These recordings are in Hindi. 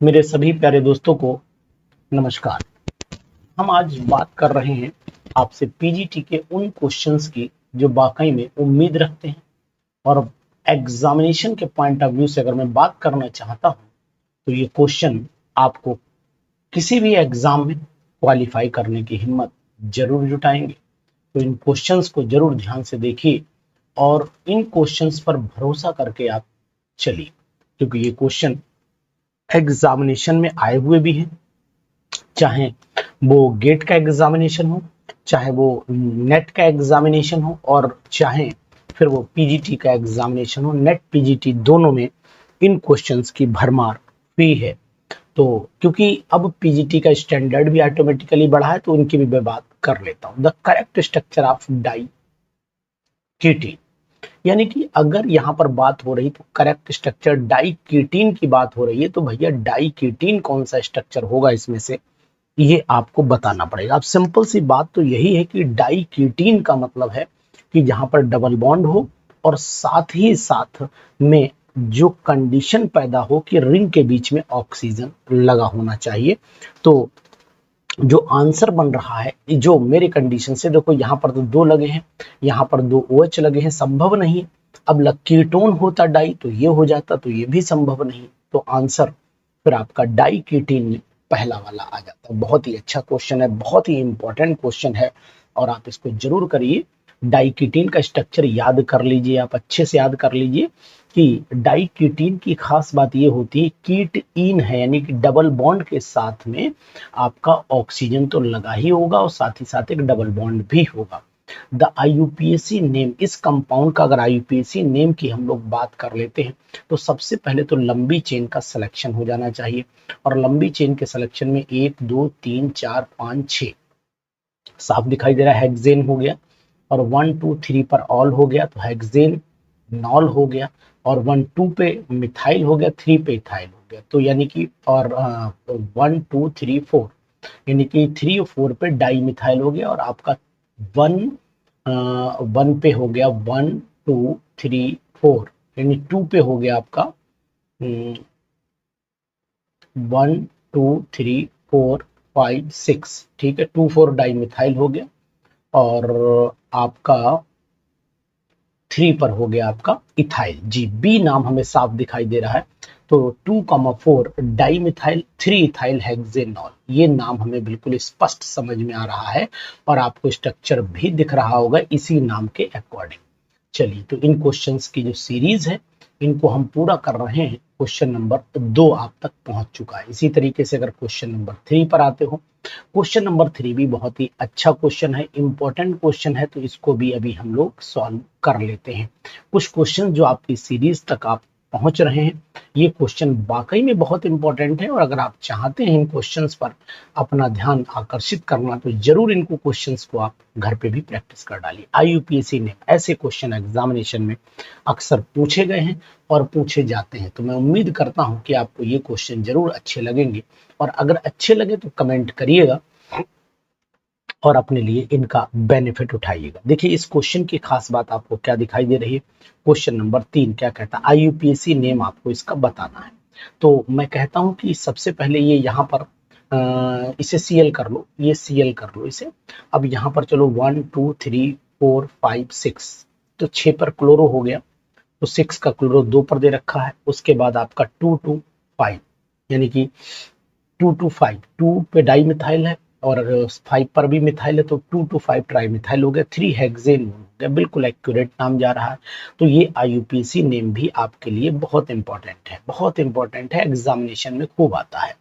मेरे सभी प्यारे दोस्तों को नमस्कार। हम आज बात कर रहे हैं आपसे पीजीटी के उन क्वेश्चंस की जो वाकई में उम्मीद रखते हैं और एग्जामिनेशन के पॉइंट ऑफ व्यू से अगर मैं बात करना चाहता हूं तो ये क्वेश्चन आपको किसी भी एग्जाम में क्वालिफाई करने की हिम्मत जरूर जुटाएंगे। तो इन क्वेश्चंस को जरूर ध्यान से देखिए और इन क्वेश्चंस पर भरोसा करके आप चलिए, क्योंकि ये क्वेश्चन एग्जामिनेशन में आए हुए भी हैं, चाहे वो गेट का एग्जामिनेशन हो, चाहे वो नेट का एग्जामिनेशन हो, और चाहे फिर वो पीजीटी का एग्जामिनेशन हो। नेट पीजीटी दोनों में इन क्वेश्चंस की भरमार हुई है। तो क्योंकि अब पीजीटी का स्टैंडर्ड भी ऑटोमेटिकली बढ़ा है तो उनकी भी मैं बात कर लेता हूँ। The correct structure of diketene, यानी कि अगर यहाँ पर बात हो रही तो करेक्ट स्ट्रक्चर डाई कीटीन की बात हो रही है, तो भैया डाई कीटीन कौन सा स्ट्रक्चर होगा इसमें से, ये आपको बताना पड़ेगा। अब सिंपल सी बात तो यही है कि डाई कीटीन का मतलब है कि जहां पर डबल बॉन्ड हो और साथ ही साथ में जो कंडीशन पैदा हो कि रिंग के बीच में ऑक्सीजन लगा होना चाहिए। तो जो आंसर बन रहा है, जो मेरे कंडीशन से देखो, यहाँ पर तो दो लगे हैं, यहाँ पर दो OH लगे हैं, संभव नहीं। अब कीटोन होता डाई तो ये हो जाता, तो ये भी संभव नहीं। तो आंसर फिर आपका डाई कीटीन में पहला वाला आ जाता है। बहुत ही अच्छा क्वेश्चन है, बहुत ही इंपॉर्टेंट क्वेश्चन है और आप इसको जरूर करिए। डाइकीटीन का स्ट्रक्चर याद कर लीजिए, आप अच्छे से याद कर लीजिए कि डाइकीटीन की खास बात ये होती है, कीट इन है, यानी कि डबल बॉन्ड के साथ में आपका ऑक्सीजन तो लगा ही होगा और साथ ही साथ एक डबल बॉन्ड भी होगा। द आईयूपीएसी नेम, इस कंपाउंड का अगर आईयूपीएसी नेम की हम लोग बात कर लेते हैं तो सबसे पहले तो लंबी चेन का सिलेक्शन हो जाना चाहिए। और लंबी चेन के सिलेक्शन में 1 2 3 4 5 6 साफ दिखाई दे रहा है, हेक्सेन हो गया, और 1 2 3 पर ऑल हो गया तो हेक्सेन नॉल हो गया, और 1 2 पे मिथाइल हो गया, 3 पे इथाइल हो गया। तो यानी कि और 1 2 3 4, यानी कि 3 और 4 पे डाई मिथाइल हो गया, और आपका 1 1 पे हो गया 1 2 3 4, यानी 2 पे हो गया आपका 1 2 3 4 5 6, ठीक है, 2 4 डाई मिथाइल हो गया, और आपका 3 पर हो गया आपका इथाइल। जी, बी नाम हमें साफ दिखाई दे रहा है। तो 2,4 डाई मिथाइल 3 इथाइल हेक्सेनॉल, ये नाम हमें बिल्कुल स्पष्ट समझ में आ रहा है और आपको स्ट्रक्चर भी दिख रहा होगा इसी नाम के अकॉर्डिंग। चलिए, तो इन क्वेश्चंस की जो सीरीज है इनको हम पूरा कर रहे हैं। क्वेश्चन नंबर 2 आप तक पहुंच चुका है। इसी तरीके से अगर क्वेश्चन नंबर 3 पर आते हो, क्वेश्चन नंबर 3 भी बहुत ही अच्छा क्वेश्चन है, इंपॉर्टेंट क्वेश्चन है, तो इसको भी अभी हम लोग सॉल्व कर लेते हैं। कुछ क्वेश्चन जो आपकी सीरीज तक आप पहुंच रहे हैं, ये क्वेश्चन वाकई में बहुत इंपॉर्टेंट है, और अगर आप चाहते हैं इन क्वेश्चंस पर अपना ध्यान आकर्षित करना तो जरूर इनको क्वेश्चंस को आप घर पे भी प्रैक्टिस कर डालिए। आईयूपीएससी ने ऐसे क्वेश्चन एग्जामिनेशन में अक्सर पूछे गए हैं और पूछे जाते हैं, तो मैं उम्मीद करता हूं कि आपको ये क्वेश्चन जरूर अच्छे लगेंगे, और अगर अच्छे लगे तो कमेंट करिएगा और अपने लिए इनका बेनिफिट उठाइएगा। देखिए, इस क्वेश्चन की खास बात आपको क्या दिखाई दे रही है। क्वेश्चन नंबर 3 क्या कहता है, आईयूपीएससी नेम आपको इसका बताना है। तो मैं कहता हूं कि सबसे पहले ये यहाँ पर इसे सीएल कर लो, ये सीएल कर लो इसे। अब यहाँ पर चलो 1 2 3 4 5 6, तो 6 पर क्लोरो हो गया, तो 6 का क्लोरो 2 पर दे रखा है। उसके बाद आपका 2 2 5, यानी कि 2 2 5, 2 पे डाई मिथाइल है और 5 पर भी मिथाइल है, तो 2 2 5 ट्राई मिथाइल हो गया, 3 हेक्सेन हो गया। बिल्कुल एक्यूरेट नाम जा रहा है। तो ये आईयूपीएससी नेम भी आपके लिए बहुत इंपॉर्टेंट है, बहुत इंपॉर्टेंट है, एग्जामिनेशन में खूब आता है।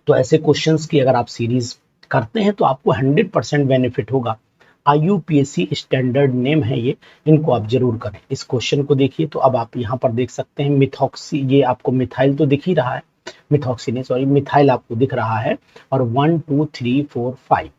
तो ऐसे क्वेश्चंस की अगर आप सीरीज करते हैं तो आपको 100% बेनिफिट होगा। आईयूपीएससी स्टैंडर्ड नेम है ये, इनको आप जरूर करें। इस क्वेश्चन को देखिए, तो अब आप यहाँ पर देख सकते हैं मिथॉक्सी, ये आपको मिथाइल तो दिख ही रहा है, मिथॉक्सी नहीं सॉरी, मिथाइल आपको दिख रहा है, और 1 2 3 4 5।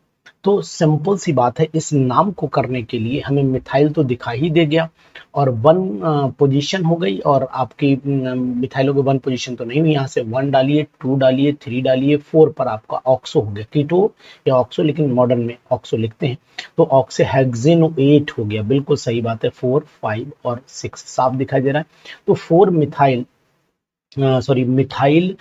तो सिंपल सी बात है, इस नाम को करने के लिए हमें मिथाइल तो दिखा ही दे गया, और 1 पोजीशन हो गई, और आपकी मिथाइलों की 1 पोजीशन तो नहीं हुई, यहाँ से 1 डालिए, 2 डालिए, 3 डालिए, 4 पर आपका ऑक्सो हो गया, कीटो या ऑक्सो, लेकिन मॉडर्न में ऑक्सो लिखते हैं, तो ऑक्से हेक्सेनोएट हो गया। बिल्कुल सही बात है, 4 5 और 6 साफ दिखाई दे रहा है। तो 4 मिथाइल सॉरी मिथाइल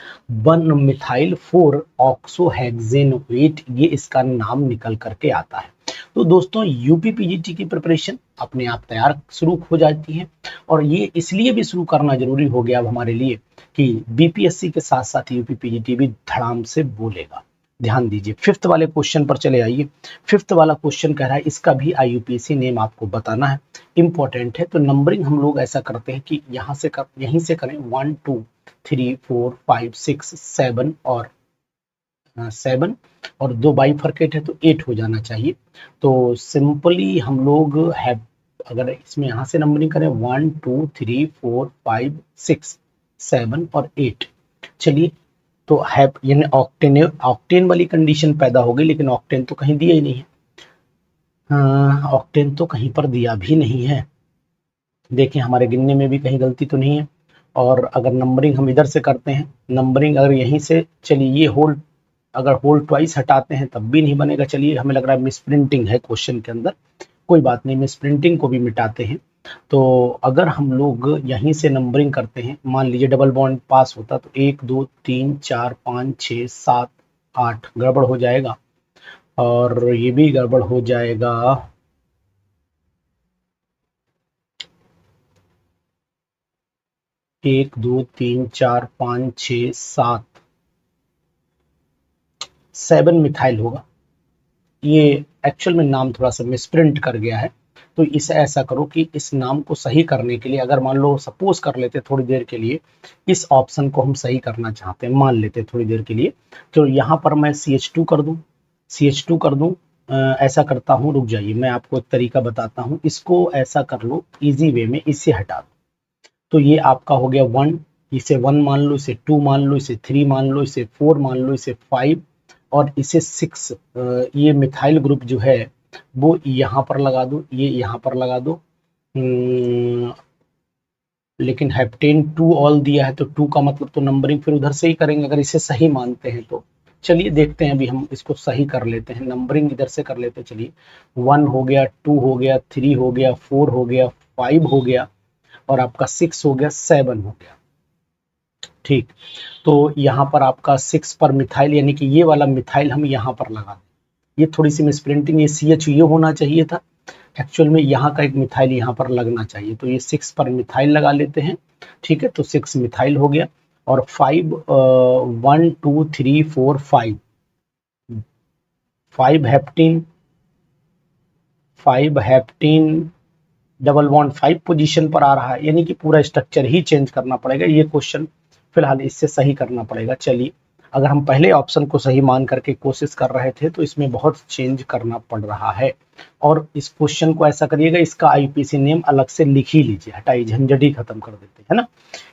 1 मिथाइल 4 ऑक्सोहेक्सेनोएट, ये इसका नाम निकल करके आता है। तो दोस्तों यूपीपीजीटी की प्रिपरेशन अपने आप तैयार शुरू हो जाती है, और ये इसलिए भी शुरू करना जरूरी हो गया अब हमारे लिए कि बीपीएससी के साथ साथ यूपीपीजीटी भी धड़ाम से बोलेगा। ध्यान दीजिए, फिफ्थ वाले क्वेश्चन पर चले आइए। फिफ्थ वाला क्वेश्चन कह रहा है इसका भी आईयूपीएसी नेम आपको बताना है, इंपॉर्टेंट है। तो नंबरिंग हम लोग ऐसा करते हैं कि यहीं से करें 1 2 3 4 5 6 7 और 7, और 2 बाइफरकेट है तो 8 हो जाना चाहिए। तो सिंपली हम लोग है, अगर इसमें यहाँ से नंबरिंग करें 1 2 3 4 5 6 7 और 8, चलिए तो है यानी ऑक्टेन, ऑक्टेन वाली कंडीशन पैदा हो गई, लेकिन ऑक्टेन तो कहीं दिया ही नहीं है। ऑक्टेन तो कहीं पर दिया भी नहीं है, देखिए हमारे गिनने में भी कहीं गलती तो नहीं है। और अगर नंबरिंग हम इधर से करते हैं, नंबरिंग अगर यहीं से, चलिए ये होल, अगर होल ट्वाइस हटाते हैं तब भी नहीं बनेगा। चलिए हमें लग रहा है मिस प्रिंटिंग है क्वेश्चन के अंदर, कोई बात नहीं, मिस प्रिंटिंग को भी मिटाते हैं। तो अगर हम लोग यहीं से नंबरिंग करते हैं, मान लीजिए डबल बॉन्ड पास होता तो 1 2 3 4 5 6 7 8 गड़बड़ हो जाएगा, और ये भी गड़बड़ हो जाएगा। 1 2 3 4 5 6 7 7 मिथाइल होगा। ये एक्चुअल में नाम थोड़ा सा मिसप्रिंट कर गया है। तो इसे ऐसा करो कि इस नाम को सही करने के लिए, अगर मान लो सपोज कर लेते थोड़ी देर के लिए, इस ऑप्शन को हम सही करना चाहते हैं, मान लेते थोड़ी देर के लिए, तो यहाँ पर मैं CH2 कर दूं, CH2 कर दूं। ऐसा करता हूँ, रुक जाइए मैं आपको एक तरीका बताता हूँ, इसको ऐसा कर लो इजी वे में, इससे हटा दो। तो ये आपका हो गया 1, इसे 1 मान लो, इसे 2 मान लो, इसे 3 मान लो, इसे 4 मान लो, इसे 5 और इसे 6। ये मिथाइल ग्रुप जो है वो यहाँ पर लगा दो, ये यहाँ पर लगा दो। लेकिन हेप्टेन 2 ऑल दिया है तो 2 का मतलब तो नंबरिंग फिर उधर से ही करेंगे, अगर इसे सही मानते हैं तो। चलिए देखते हैं, अभी हम इसको सही कर लेते हैं, नंबरिंग इधर से कर लेते हैं। चलिए 1 हो गया, 2 हो गया, 3 हो गया, 4 हो गया, 5 हो गया, और आपका 6 हो गया, 7 हो गया। ठीक, तो यहाँ पर आपका 6 पर मिथाइल, यानी कि ये वाला मिथाइल हम यहाँ पर लगा दें। ये थोड़ी सी मिसप्रिंटिंग, ये CH ये होना चाहिए था, एक्चुअल में यहाँ का एक मिथाइल यहाँ पर लगना चाहिए। तो ये 6 पर मिथाइल लगा लेते हैं। ठीक है, तो 6 मिथाइल हो गया, और 5 1 2 3 4 5 हेप्टीन, 5 हेप्टीन डबल बॉन्ड 5 पोजीशन पर आ रहा है, यानी कि पूरा स्ट्रक्चर ही चेंज करना पड़ेगा। ये क्वेश्चन फिलहाल इससे सही करना पड़ेगा। चलिए, अगर हम पहले ऑप्शन को सही मान करके कोशिश कर रहे थे तो इसमें बहुत चेंज करना पड़ रहा है। और इस क्वेश्चन को ऐसा करिएगा, इसका आईयूपीएसी नेम अलग से लिख ही लीजिए, हटाइए, झंझट ही खत्म कर देते हैं ना।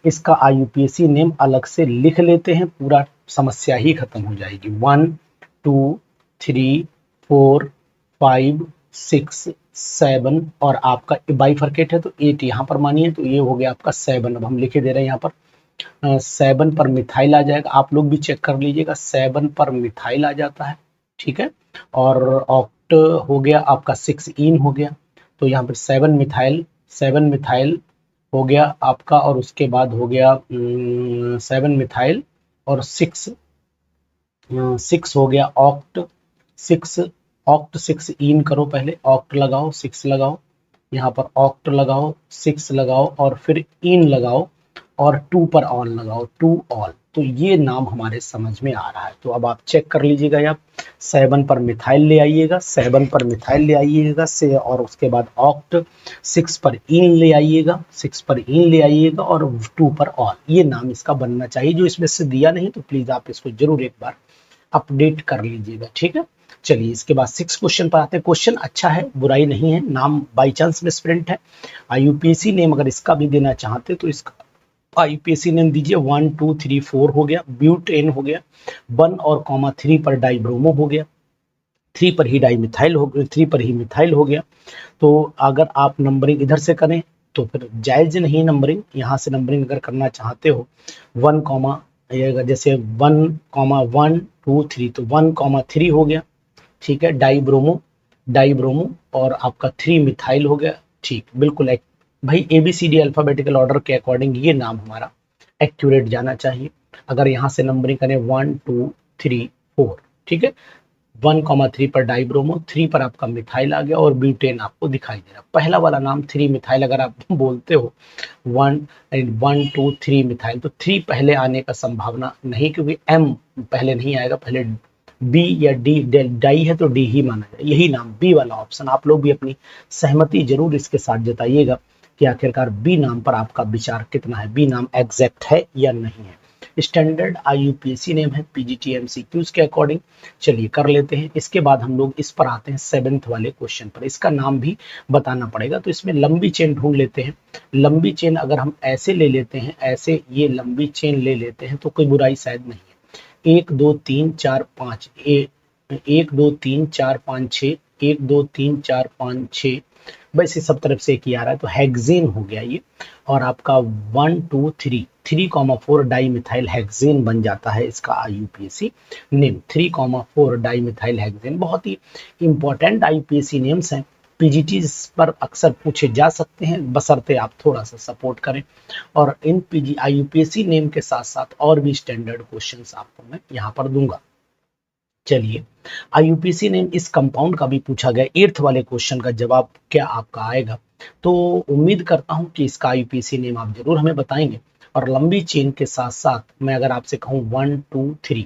इसका आईयूपीएसी नेम अलग से लिख लेते हैं, पूरा समस्या ही खत्म हो जाएगी। 1 2 3 4 5 6 7, और आपका बाइफरकेट है तो 8 यहाँ पर मानिए, तो ये हो गया आपका 7। अब हम लिखे दे रहे हैं यहाँ पर 7 पर मिथाइल आ जाएगा, आप लोग भी चेक कर लीजिएगा, 7 पर मिथाइल आ जाता है। ठीक है, और ऑक्ट हो गया आपका 6 इन हो गया, तो यहाँ पर 7 मिथाइल हो गया आपका, और उसके बाद हो गया 7 मिथाइल और 6 हो गया ऑक्ट 6, ऑक्ट 6 इन करो, पहले ऑक्ट लगाओ, 6 लगाओ, यहाँ पर ऑक्ट लगाओ, 6 लगाओ, और फिर इन लगाओ, और 2 पर ऑल लगाओ, 2 ऑल। तो ये नाम हमारे समझ में आ रहा है। तो अब आप चेक कर लीजिएगा, आप 7 पर मिथाइल ले आइएगा, 7 पर मिथाइल ले आइएगा से, और उसके बाद ऑक्ट 6 पर इन ले आइएगा, 6 पर इन ले आइएगा, और 2 पर ऑल। ये नाम इसका बनना चाहिए। जो इसमें से दिया नहीं तो प्लीज आप इसको जरूर एक बार अपडेट कर लीजिएगा। ठीक है, चलिए इसके बाद 6 क्वेश्चन पर आते हैं। क्वेश्चन अच्छा है, बुराई नहीं है, नाम बाई चांस मिसप्रिंट है। आईयूपीएसी नेम अगर इसका भी देना चाहते तो इसका आईयूपीएसी नेम दीजिए। 1 2 3 4 हो गया, ब्यूटेन हो गया, 1 और कॉमा 3 पर डाइब्रोमो हो गया, 3 पर ही डाई मिथाइल हो गया, 3 पर ही मिथाइल हो गया। तो अगर आप नंबरिंग इधर से करें तो फिर जायज नहीं नंबरिंग, यहाँ से नंबरिंग अगर करना चाहते हो 1 कॉमा, जैसे 1 कॉमा 1 2 3, तो 1 कॉमा 3 हो गया। ठीक है, डाइब्रोमो, डाइब्रोमो, और आपका 3 मिथाइल हो गया। ठीक, बिल्कुल एक भाई ABCD अल्फाबेटिकल ऑर्डर के अकॉर्डिंग ये नाम हमारा एक्यूरेट जाना चाहिए। अगर यहाँ से नंबरिंग करें 1 2 3 4, ठीक है, 1,3 पर डाइब्रोमो, 3 पर आपका मिथाइल आ गया और ब्यूटेन आपको दिखाई दे रहा। पहला वाला नाम 3 मिथाइल अगर आप बोलते हो 1 2 3 मिथाइल, तो 3 पहले आने का संभावना नहीं, क्योंकि M पहले नहीं आएगा, पहले B या D, डाई है तो D ही माना जाए। यही नाम बी वाला ऑप्शन, आप लोग भी अपनी सहमति जरूर इसके साथ जताइएगा कि आखिरकार बी नाम पर आपका विचार कितना है, बी नाम एग्जैक्ट है या नहीं है। स्टैंडर्ड IUPAC नेम है PGT MCQs के अकॉर्डिंग। चलिए कर लेते हैं। इसके बाद हम लोग इस पर आते हैं 7th वाले क्वेश्चन पर। इसका नाम भी बताना पड़ेगा, तो इसमें लंबी चेन ढूंढ लेते हैं। लंबी चेन अगर हम ऐसे ले लेते हैं, ऐसे ये लंबी चेन ले लेते हैं तो कोई बुराई शायद नहीं है। 1 2 3 4 5, 1 2 3 4 5 6, 1 2 3 4 5 6, वैसे सब तरफ से एक ही आ रहा है, तो हेक्सेन हो गया ये। और आपका 1 2 3 3,4 डाई मिथाइल हेक्सेन बन जाता है इसका IUPAC name. 3,4 di methyl hexane बहुत ही इंपॉर्टेंट IUPAC नेम्स हैं। PGT पर अक्सर पूछे जा सकते हैं, बशर्ते आप थोड़ा सा सपोर्ट करें। और इन IUPAC नेम के साथ साथ और भी स्टैंडर्ड क्वेश्चंस आपको मैं यहाँ पर दूंगा। चलिए, IUPAC नेम इस कंपाउंड का भी पूछा गया। 8th वाले क्वेश्चन का जवाब क्या आपका आएगा, तो उम्मीद करता हूं कि इसका IUPAC नेम आप जरूर हमें बताएंगे। और लंबी चेन के साथ साथ मैं अगर आपसे कहूं 1 2 3,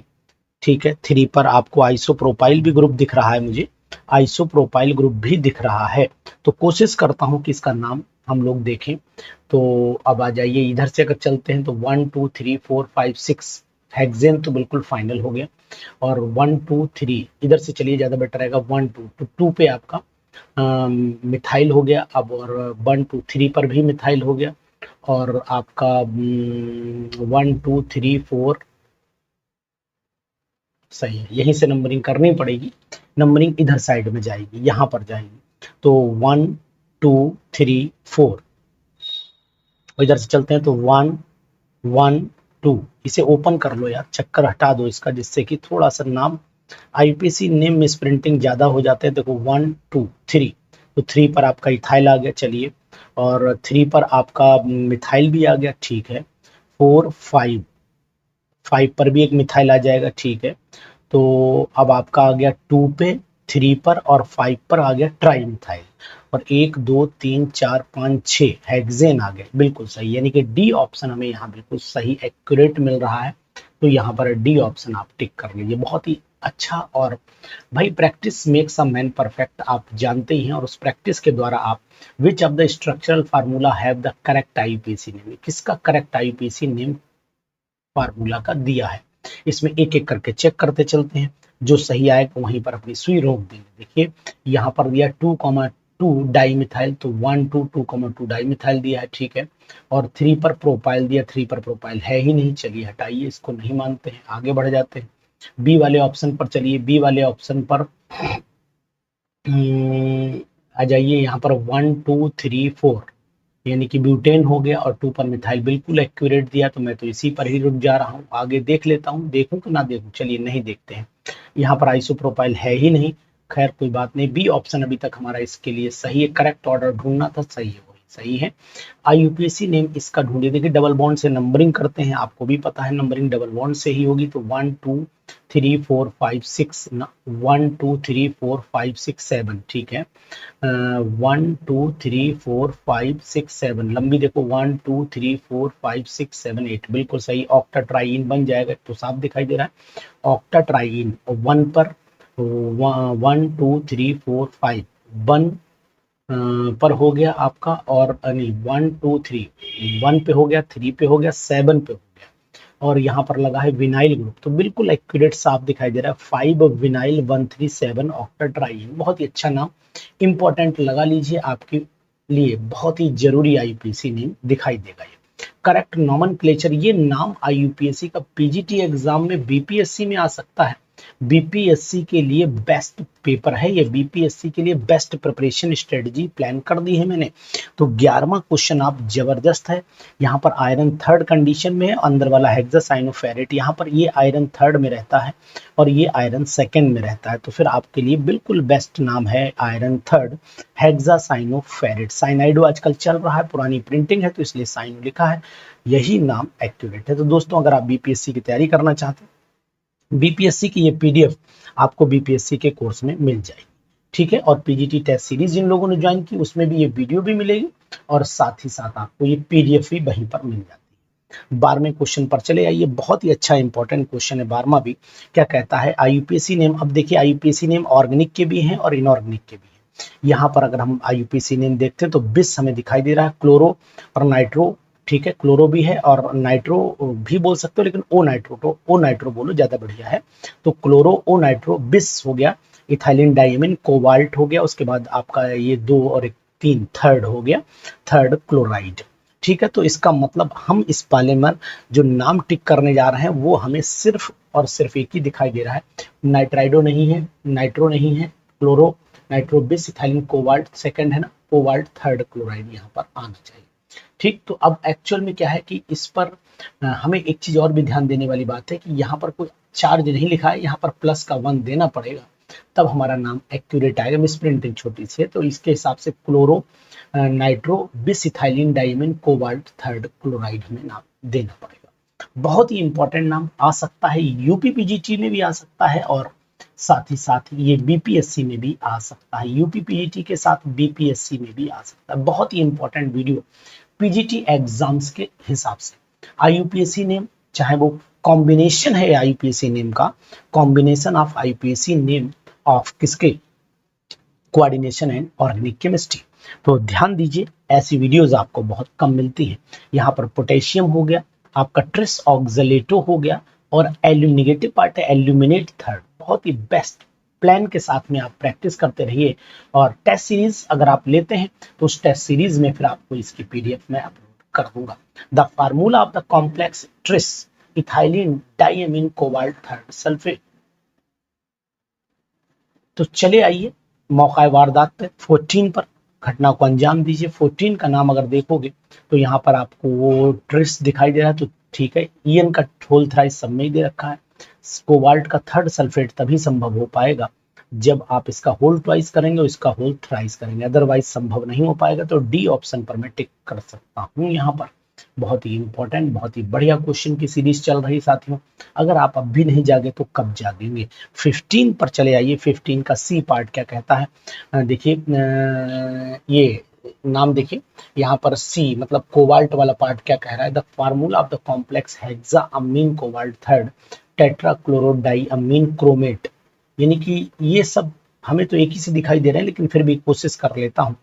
ठीक है, 3 पर आपको आइसोप्रोपाइल भी ग्रुप दिख रहा है, मुझे आइसोप्रोपाइल ग्रुप भी दिख रहा है। तो कोशिश करता हूं कि इसका नाम हम लोग देखें। तो अब आ जाइए, इधर से अगर चलते हैं तो 1 2 3 4 5 6 हेक्सेन तो बिल्कुल फाइनल हो गया। और 1 2 3 इधर से चलिए, ज़्यादा बेटर रहेगा। 1 2 तो 2 पे आपका मिथाइल हो गया अब, और 1 2 3 पर भी मिथाइल हो गया। और आपका 1 2 3 4 सही है, यहीं से नंबरिंग करनी पड़ेगी। नंबरिंग इधर साइड में जाएगी, यहाँ पर जाएगी। तो 1 2 3 4, इधर से चलते हैं तो 1 1 2, इसे ओपन कर लो यार, चक्कर हटा दो इसका, जिससे कि थोड़ा सा नाम IUPAC नेम में स्प्रिंटिंग ज्यादा हो जाते हैं। देखो 1 2 3, तो 3 पर आपका इथाइल आ गया, चलिए। और 3 पर आपका मिथाइल भी आ गया, ठीक है। 4 5, 5 पर भी एक मिथाइल आ जाएगा, ठीक है। तो अब आपका आ गया 2 पे, 3 पर और 5 पर आ गया ट्राई मिथाइल। और 1 2 3 4 5 6 हेक्सेन आ गए, बिल्कुल सही। यानी कि डी ऑप्शन हमें यहाँ बिल्कुल सही एक्यूरेट मिल रहा है। तो यहाँ पर डी ऑप्शन आप टिक कर लीजिए, बहुत ही अच्छा। और भाई, practice makes a man perfect, आप जानते ही हैं। और उस प्रैक्टिस के द्वारा आप which of the structural formula have the correct IUPAC name, किसका करेक्ट IUPAC नेम फार्मूला का दिया है, इसमें एक एक करके चेक करते चलते हैं। जो सही आएगा वहीं पर अपनी सुई रोक देंगे। देखिए, यहाँ पर दिया 2,2 डाई मिथाइल, तो 1 2 2,2 डाई मिथाइल दिया है, ठीक है। और 3 पर प्रोपाइल दिया, 3 पर प्रोपाइल है ही नहीं, चलिए हटाइए, इसको नहीं मानते हैं, आगे बढ़ जाते हैं। बी वाले ऑप्शन पर चलिए, बी वाले ऑप्शन पर आ जाइए। यहाँ पर 1 2 3 4, यानी कि ब्यूटेन हो गया, और 2 पर मिथाइल बिल्कुल एक्यूरेट दिया। तो मैं तो इसी पर ही रुक जा रहा हूँ, आगे देख लेता हूँ, देखूं कि ना देखूं, चलिए नहीं देखते हैं। यहाँ पर आइसोप्रोपाइल है ही नहीं, खैर कोई बात नहीं। बी ऑप्शन अभी तक हमारा इसके लिए सही है, करेक्ट ऑर्डर ढूंढना था, सही है, वही सही है। IUPAC नेम इसका ढूंढिए। देखिए, डबल बॉन्ड से नंबरिंग करते हैं, आपको भी पता है नंबरिंग डबल बॉन्ड से ही होगी। तो 1 2 3 4 5 6, 1 2 3 4 5 6 7, ठीक है। 1 2 3 4 5 6 7, लंबी देखो 1 2 3 4 5 6 7 8, बिल्कुल सही। ऑक्टाट्राइन बन जाएगा, तो साफ दिखाई दे रहा है ऑक्टाट्राइन। 1 पर 1 2 3 4 5, 1 पर हो गया आपका, और नहीं 1 2 3, 1 पे हो गया, 3 पे हो गया, 7 पे हो गया। और यहाँ पर लगा है विनाइल ग्रुप, तो बिल्कुल एक्यूरेट साफ दिखाई दे रहा है। 5 विनाइल 137 ऑक्टाट्राइन, बहुत ही अच्छा नाम, इंपॉर्टेंट लगा लीजिए आपके लिए, बहुत ही जरूरी IUPAC नेम दिखाई देगा ये। करेक्ट नॉमेनक्लेचर, ये नाम IUPAC का PGT एग्जाम में BPSC में आ सकता है। बीपीएससी के लिए बेस्ट पेपर है, ये बीपीएससी के लिए बेस्ट प्रिपरेशन स्ट्रेटजी प्लान कर दी है मैंने। तो 11वां क्वेश्चन आप जबरदस्त है। यहाँ पर आयरन थर्ड कंडीशन में है, अंदर वाला हेक्सासाइनोफेरेट, यहाँ पर ये आयरन थर्ड में रहता है और ये आयरन सेकंड में रहता है, तो फिर आपके लिए बिल्कुल बेस्ट नाम है आयरन थर्ड हेक्सासाइनोफेरेट। साइनाइडो आजकल चल रहा है, पुरानी प्रिंटिंग है तो इसलिए साइनो लिखा है, यही नाम एक्यूरेट है। तो दोस्तों अगर आप बीपीएससी की तैयारी करना चाहते हैं, बीपीएससी की ये पीडीएफ आपको बीपीएससी के कोर्स में मिल जाएगी, ठीक है। और पीजीटी टेस्ट सीरीज जिन लोगों ने ज्वाइन की उसमें भी ये वीडियो भी मिलेगी और साथ ही साथ आपको ये पीडीएफ भी वहीं पर मिल जाती है। 12वें क्वेश्चन पर चले आइए, बहुत ही अच्छा इंपॉर्टेंट क्वेश्चन है 12वां भी। क्या कहता है, आईयूपीएसी नेम। अब देखिए आईयूपीएसी नेम ऑर्गेनिक के भी हैं और इनऑर्गेनिक के भी हैं। यहाँ पर अगर हम आईयूपीएसी नेम देखते हैं तो बिस हमें दिखाई दे रहा है, क्लोरो और नाइट्रो, ठीक है, क्लोरो भी है और नाइट्रो भी बोल सकते हो, लेकिन ओ नाइट्रो, तो ओ नाइट्रो बोलो ज्यादा बढ़िया है। तो क्लोरो ओ नाइट्रो बिस हो गया, इथाइलिन डाइमिन कोबाल्ट हो गया, उसके बाद आपका ये 2 और 1 3 थर्ड हो गया, थर्ड क्लोराइड, ठीक है। तो इसका मतलब हम इस पॉलीमर जो नाम टिक करने जा रहे हैं वो हमें सिर्फ और सिर्फ एक ही दिखाई दे रहा है, नाइट्राइडो नहीं है, नाइट्रो नहीं है, क्लोरो नाइट्रो बिस इथाइलिन कोबाल्ट सेकंड है ना, कोबाल्ट थर्ड क्लोराइड यहाँ पर आना चाहिए, ठीक। तो अब एक्चुअल में क्या है कि इस पर हमें एक चीज और भी ध्यान देने वाली बात है कि यहाँ पर कोई चार्ज नहीं लिखा है, यहाँ पर प्लस का 1 देना पड़ेगा तब हमारा नाम एक्यूरेट आएगा। मिस प्रिंटिंग छोटी सी है तो इसके हिसाब से क्लोरो नाइट्रो बिस ethylene diamine cobalt third chloride हमें नाम देना पड़ेगा। बहुत ही इंपॉर्टेंट नाम आ सकता है, यूपी पीजीटी में भी आ सकता है और साथ ही साथ ये बीपीएससी में भी आ सकता है, यूपी पीजीटी के साथ बीपीएससी में भी आ सकता है। बहुत ही इंपॉर्टेंट वीडियो पीजीटी एग्जाम्स के हिसाब से। आईयूपीएसी नेम, चाहे वो कॉम्बिनेशन है आईयूपीएसी नेम का, combination of IUPAC name of किसके, कोऑर्डिनेशन एंड ऑर्गेनिक केमिस्ट्री। तो ध्यान दीजिए ऐसी वीडियोस आपको बहुत कम मिलती है। यहाँ पर पोटेशियम हो गया, आपका ट्रिस ऑक्सलेटो हो गया और एल्यूमिनेटिव पार्ट है एल्यूमिनेट थर्ड। बहुत ही बेस्ट प्लान के साथ में आप प्रैक्टिस करते रहिए और टेस्ट सीरीज अगर आप लेते हैं तो उस टेस्ट सीरीज में फिर आपको इसकी पीडीएफ में अपलोड कर दूंगा। The formula of the complex tris ethylene diamine cobalt third sulphate. तो चले आइए मौका वारदात पे 14 पर घटना को अंजाम दीजिए। 14 का नाम अगर देखोगे तो यहाँ पर आपको वो ट्रिस दिखाई दे रहा है, तो ठीक है, ईएन का होल थ्राइस सब में ही दे रखा है। कोबाल्ट का थर्ड सल्फेट तभी संभव हो पाएगा जब आप इसका होल ट्वाइस करेंगे और इसका होल थ्राइस करेंगे, अदरवाइज संभव नहीं हो पाएगा। तो डी ऑप्शन पर मैं टिक कर सकता हूँ यहाँ पर। बहुत ही इंपॉर्टेंट, बहुत ही बढ़िया क्वेश्चन की सीरीज चल रही साथियों। अगर आप अब भी नहीं जागे तो कब जागेंगे। 15 पर चले आइए। 15 का सी पार्ट क्या कहता है, देखिए ये नाम देखिए यहाँ पर सी मतलब कोबाल्ट वाला पार्ट क्या कह रहा है, the formula of the complex hexa amine cobalt third tetrachlorodiamine chromate. यानी कि ये सब हमें तो एक ही से दिखाई दे रहे हैं, लेकिन फिर भी कोशिश कर लेता हूँ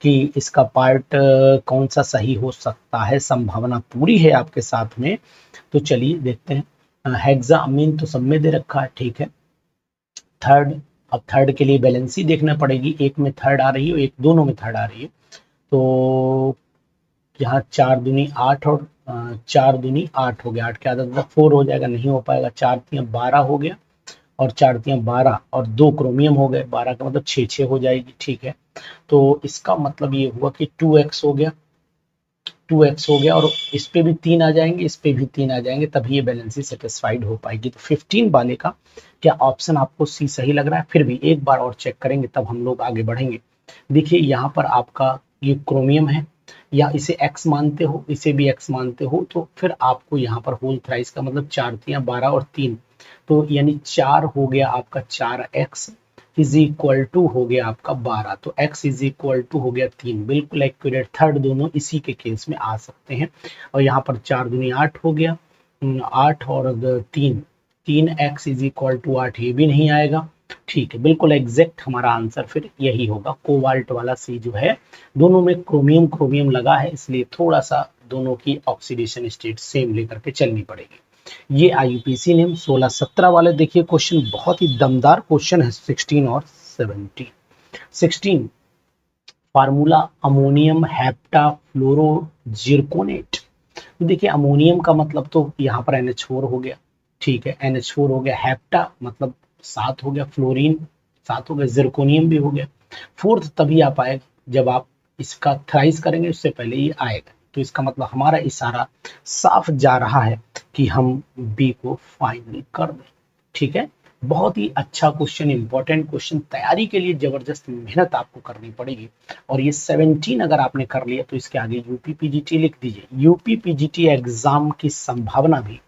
कि इसका पार्ट कौन सा सही हो सकता है। संभावना पूरी है आपके साथ में, तो चलिए देखते हैं। हेक्सा अमीन तो सब में दे रखा है, ठीक है। थर्ड, अब थर्ड के लिए बैलेंसी देखना पड़ेगी, एक में थर्ड आ रही है, एक दोनों में थर्ड आ रही है। तो यहाँ 4 दूनी 8 और 4 दूनी 8 हो गया, 8 के आधा 4 हो जाएगा, नहीं हो पाएगा। 4 तियां 12 हो गया और 4 तियां 12 और 2 क्रोमियम हो गए, 12 का मतलब 6 हो जाएगी, ठीक है। तो इसका मतलब ये हुआ कि 2x हो गया, 2x हो गया और इस पे भी 3 आ जाएंगे, इस पे भी 3 आ जाएंगे, तभी ये बैलेंसी सेटिस्फाइड हो पाएगी। तो 15 वाले का क्या ऑप्शन आपको सी सही लग रहा है? फिर भी एक बार और चेक करेंगे तब हम लोग आगे बढ़ेंगे। देखिए यहाँ पर आपका ये क्रोमियम है, या इसे x मानते हो, इसे भी x मानते हो, तो फिर आपको यहाँ पर होल थ्राइस का मतलब 4 तियां 12 और 3, तो यानी 4 हो गया आपका 4x इज इक्वल टू हो गया आपका 12, तो x इज इक्वल टू हो गया 3। बिल्कुल एक्यूरेट, थर्ड दोनों इसी के केस में आ सकते हैं। और यहाँ पर 4 दूनी 8 हो गया, 8 और 3x इज इक्वल टू 8, ये भी नहीं आएगा, ठीक है। बिल्कुल एग्जैक्ट हमारा आंसर फिर यही होगा, कोबाल्ट वाला सी जो है। दोनों में क्रोमियम क्रोमियम लगा है, इसलिए थोड़ा सा दोनों की ऑक्सीडेशन स्टेट सेम लेकर के चलनी पड़ेगी। ये आईयूपीएसी नेम 16-17 वाले देखिए क्वेश्चन, बहुत ही दमदार क्वेश्चन है। 16 और 17। 16 फार्मूला अमोनियम हेप्टा फ्लोरोजिरकोनेट। तो देखिए अमोनियम का मतलब तो यहाँ पर NH4 हो गया, ठीक है, NH4 हो गया। हेप्टा मतलब 7 हो गया, फ्लोरीन 7 हो गया, जिरकोनियम भी हो गया। फोर्थ तभी आ पाएगा जब आप इसका थ्राइस करेंगे, उससे पहले ये आएगा। तो इसका मतलब हमारा इशारा साफ जा रहा है कि हम बी को फाइनल कर दें। ठीक है, बहुत ही अच्छा क्वेश्चन, इंपॉर्टेंट क्वेश्चन, तैयारी के लिए जबरदस्त मेहनत आपको करनी पड़ेगी। और ये 17 अगर आपने कर लिया तो इसके आगे यूपी पीजीटी लिख दीजिए। यूपी पीजीटी एग्जाम की संभावना भी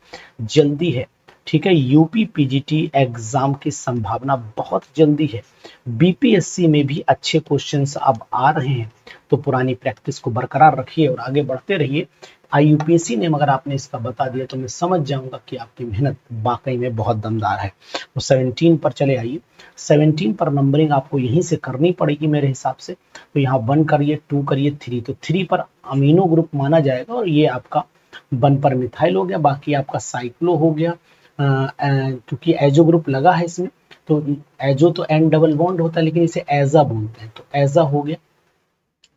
जल्दी है। ठीक है, यूपी पीजीटी एग्जाम की संभावना बहुत जल्दी है। बीपीएससी में भी अच्छे क्वेश्चंस अब आ रहे हैं, तो पुरानी प्रैक्टिस को बरकरार रखिए और आगे बढ़ते रहिए। आईयूपीएससी ने अगर आपने इसका बता दिया तो मैं समझ जाऊंगा कि आपकी मेहनत वाकई में बहुत दमदार है। तो 17 पर चले आइए। 17 पर नंबरिंग आपको यहीं से करनी पड़ेगी मेरे हिसाब से। तो यहाँ 1 करिए, 2 करिए, 3, तो 3 पर अमीनो ग्रुप माना जाएगा और ये आपका 1 पर मिथाइल हो गया, बाकी आपका साइक्लो हो गया। क्योंकि एजो ग्रुप लगा है इसमें, तो एजो तो एन डबल बॉन्ड होता है लेकिन इसे एजा बोलते हैं, तो एजा हो गया,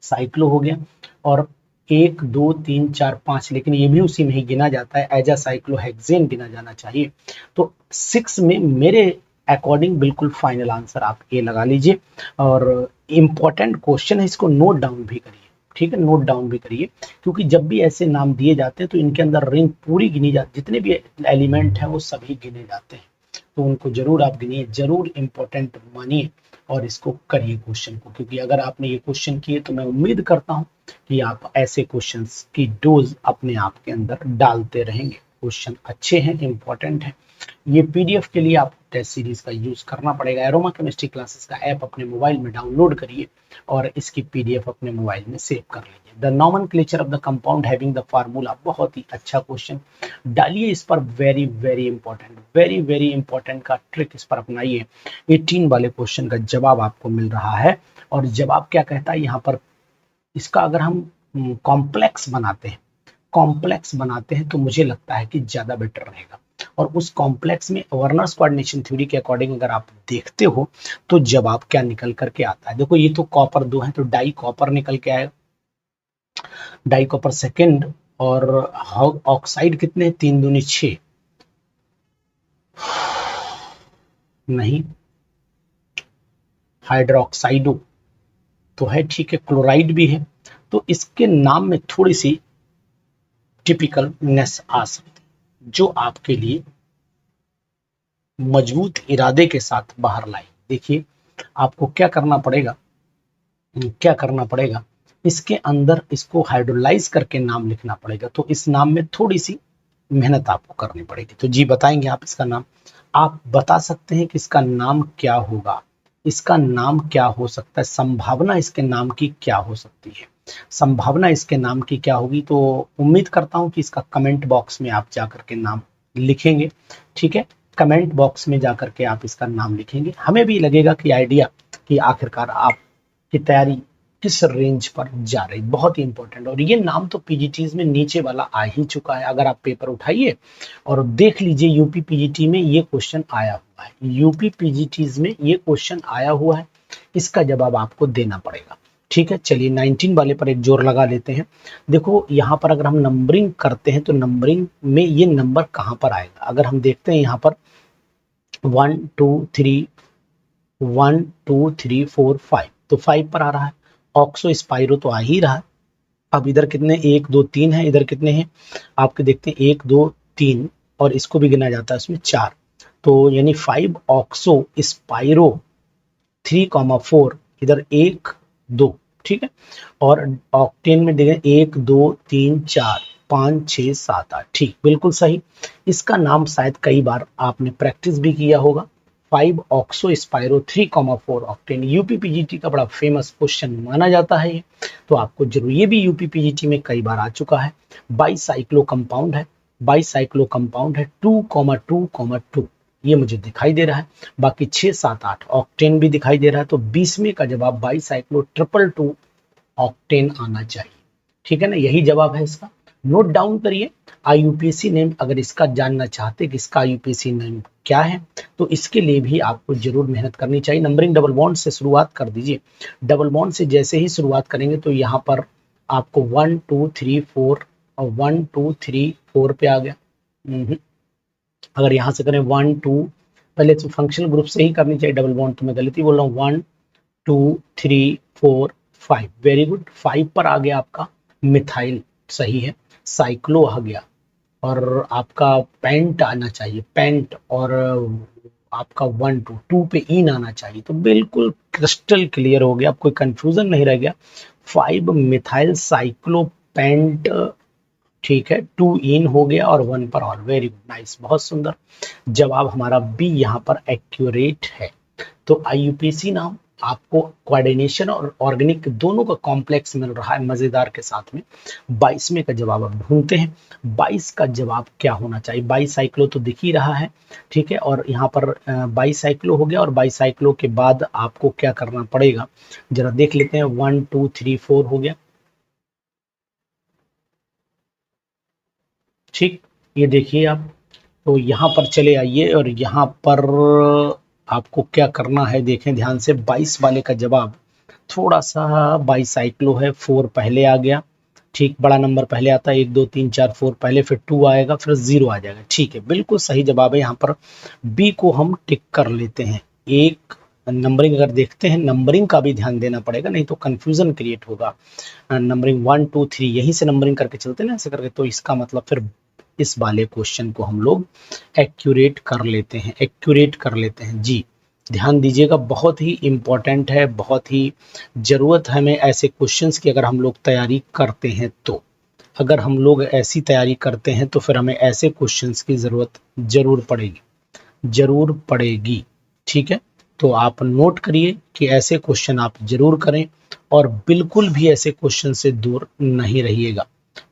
साइक्लो हो गया, और 1 2 3 4 5, लेकिन ये भी उसी में ही गिना जाता है, एजा साइक्लोहेक्सेन गिना जाना चाहिए। तो 6 में मेरे अकॉर्डिंग बिल्कुल फाइनल आंसर आप ये लगा लीजिए। और इम्पॉर्टेंट क्वेश्चन है, इसको नोट डाउन भी करिए। ठीक है, नोट डाउन भी करिए, क्योंकि जब भी ऐसे नाम दिए जाते हैं तो इनके अंदर रिंग पूरी गिनी जाती, जितने भी एलिमेंट हैं वो सभी गिने जाते हैं, तो उनको जरूर आप गिनिए, जरूर इंपॉर्टेंट मानिए और इसको करिए क्वेश्चन को। क्योंकि अगर आपने ये क्वेश्चन किए तो मैं उम्मीद करता हूं कि आप ऐसे क्वेश्चंस की डोज अपने आप के अंदर डालते रहेंगे। क्वेश्चन अच्छे हैं, इंपॉर्टेंट हैं। ये पीडीएफ के लिए आपको टेस्ट सीरीज का यूज करना पड़ेगा। एरोमा केमिस्ट्री क्लासेस का ऐप अपने मोबाइल में डाउनलोड करिए और इसकी पीडीएफ अपने मोबाइल में सेव कर लीजिए। The nomenclature of the compound having the formula, बहुत ही अच्छा क्वेश्चन, डालिए इस पर, very very important, very very important का ट्रिक इस पर अपनाइए। 18 वाले क्वेश्चन का जवाब आपको मिल रहा है। और जवाब क्या कहता है यहाँ पर, इसका अगर हम कॉम्प्लेक्स बनाते हैं, कॉम्प्लेक्स बनाते हैं तो मुझे लगता है कि ज्यादा बेटर रहेगा। और उस कॉम्प्लेक्स में वर्नर्स कोऑर्डिनेशन थ्योरी के अकॉर्डिंग अगर आप देखते हो तो जवाब क्या निकल करके आता है। देखो ये तो कॉपर 2 है, तो डाई कॉपर निकल के आएगा, डाई कॉपर सेकेंड। और ऑक्साइड कितने, 3 दूनी 6, नहीं, हाइड्रोक्साइडो तो है, ठीक है, क्लोराइड भी है। तो इसके नाम में थोड़ी सी टिपिकलनेस आ सकती है, जो आपके लिए मजबूत इरादे के साथ बाहर लाई। देखिए आपको क्या करना पड़ेगा, क्या करना पड़ेगा, इसके अंदर इसको हाइड्रोलाइज करके नाम लिखना पड़ेगा। तो इस नाम में थोड़ी सी मेहनत आपको करनी पड़ेगी। तो जी बताएंगे आप इसका नाम, आप बता सकते हैं कि इसका नाम क्या होगा, इसका नाम क्या हो सकता है, संभावना इसके नाम की क्या हो सकती है, संभावना इसके नाम की क्या होगी। तो उम्मीद करता हूं कि इसका कमेंट बॉक्स में आप जाकर के नाम लिखेंगे। ठीक है, कमेंट बॉक्स में जाकर के आप इसका नाम लिखेंगे, हमें भी लगेगा कि आइडिया कि आखिरकार आपकी तैयारी किस रेंज पर जा रही, बहुत ही इंपॉर्टेंट। और ये नाम तो पीजीटीज में नीचे वाला आ ही चुका है, अगर आप पेपर उठाइए और देख लीजिए यूपी पीजीटी में ये क्वेश्चन आया हुआ है, यूपी पीजीटीज में ये क्वेश्चन आया हुआ है, इसका जवाब आपको देना पड़ेगा। ठीक है, चलिए 19 वाले पर एक जोर लगा लेते हैं। देखो यहाँ पर अगर हम नंबरिंग करते हैं तो नंबरिंग में ये नंबर कहाँ पर आएगा, अगर हम देखते हैं यहाँ पर 1 2 3, 1 2 3 4 5, तो 5 पर आ रहा है। ऑक्सो स्पाइरो तो आ ही रहा है। अब इधर कितने, 1 2 3 है, इधर कितने हैं आपके देखते हैं, 1 2 3, और इसको भी गिना जाता है इसमें 4, तो यानी 5 ऑक्सो स्पाइरो, 3,4, इधर 1 2, ठीक है। और ऑक्टेन में देखें 1 2 3 4 5 6 7 8, ठीक, बिल्कुल सही। इसका नाम शायद कई बार आपने प्रैक्टिस भी किया होगा, 5 ऑक्सो स्पाइरो 3,4 ऑक्टेन, यूपीपीजीटी का बड़ा फेमस क्वेश्चन माना जाता है ये, तो आपको जरूर, ये भी यूपीपीजीटी में कई बार आ चुका है। बाईसाइक्लो कंपाउंड है, बाईसाइक्लो कंपाउंड है, 2,2,2 ये मुझे दिखाई दे रहा है, बाकी 6 7 8 ऑक्टेन भी दिखाई दे रहा है, तो 20वें का जवाब बाईसाइक्लो 222 ऑक्टेन आना चाहिए। ठीक है ना, यही जवाब है इसका, नोट डाउन करिए। आईयूपीएससी नेम अगर इसका जानना चाहते कि इसका आईयूपीएससी नेम क्या है, तो इसके लिए भी आपको जरूर मेहनत करनी चाहिए। नंबरिंग डबल बॉन्ड से शुरुआत कर दीजिए, डबल बॉन्ड से जैसे ही शुरुआत करेंगे तो यहाँ पर आपको 1 2 3 4 और 1 2 3 4 पे आ गया। अगर यहाँ से करें 1 2 पहले तो फंक्शनल ग्रुप से ही करनी चाहिए डबल बॉन्ड, तो मैं गलती बोल रहा हूँ। 1 2 3 4 5, वेरी गुड। 5 पर आ गया आपका मिथाइल, सही है। साइक्लो आ गया, और आपका पेंट आना चाहिए, पेंट। और आपका 1 2 2 पे इन आना चाहिए, तो बिल्कुल क्रिस्टल क्लियर हो गया, अब कोई कंफ्यूजन नहीं रह गया। 5 मिथाइल साइक्लो पेंट, ठीक है। 2 इन हो गया और 1 पर ऑल, वेरी गुड, नाइस, बहुत सुंदर। जवाब हमारा बी यहाँ पर एक्यूरेट है। तो आईयूपीएसी नाम आपको कोऑर्डिनेशन और ऑर्गेनिक दोनों का कॉम्प्लेक्स मिल रहा है मजेदार के साथ में। 22वें का जवाब अब ढूंढते हैं। 22 का जवाब क्या होना चाहिए? बाईसाइक्लो तो दिख ही रहा है, ठीक है। और यहाँ पर बाईसाइक्लो हो गया, और बाईसाइक्लो के बाद आपको क्या करना पड़ेगा, जरा देख लेते हैं। 1 2 3 4 हो गया, ठीक। ये देखिए आप, तो यहाँ पर चले आइए, और यहाँ पर आपको क्या करना है, देखें ध्यान से। 22 वाले का जवाब थोड़ा सा बाईसाइक्लो है, 4 पहले आ गया, ठीक। बड़ा नंबर पहले आता है, 1 2 3 4 4 पहले, फिर 2 आएगा, फिर 0 आ जाएगा, ठीक है, बिल्कुल सही जवाब है। यहाँ पर बी को हम टिक कर लेते हैं। एक नंबरिंग अगर देखते हैं, नंबरिंग का भी ध्यान देना पड़ेगा, नहीं तो कंफ्यूजन क्रिएट होगा। नंबरिंग 1 2 3 यहीं से नंबरिंग करके चलते ना, ऐसे करके, तो इसका मतलब फिर इस वाले क्वेश्चन को हम लोग एक्यूरेट कर लेते हैं, एक्यूरेट कर लेते हैं जी। ध्यान दीजिएगा, बहुत ही इंपॉर्टेंट है, बहुत ही जरूरत है हमें ऐसे क्वेश्चंस की। अगर हम लोग तैयारी करते हैं तो, अगर हम लोग ऐसी तैयारी करते हैं तो फिर हमें ऐसे क्वेश्चंस की जरूरत जरूर पड़ेगी, जरूर पड़ेगी, ठीक है। तो आप नोट करिए कि ऐसे क्वेश्चन आप जरूर करें, और बिल्कुल भी ऐसे क्वेश्चन से दूर नहीं रहिएगा,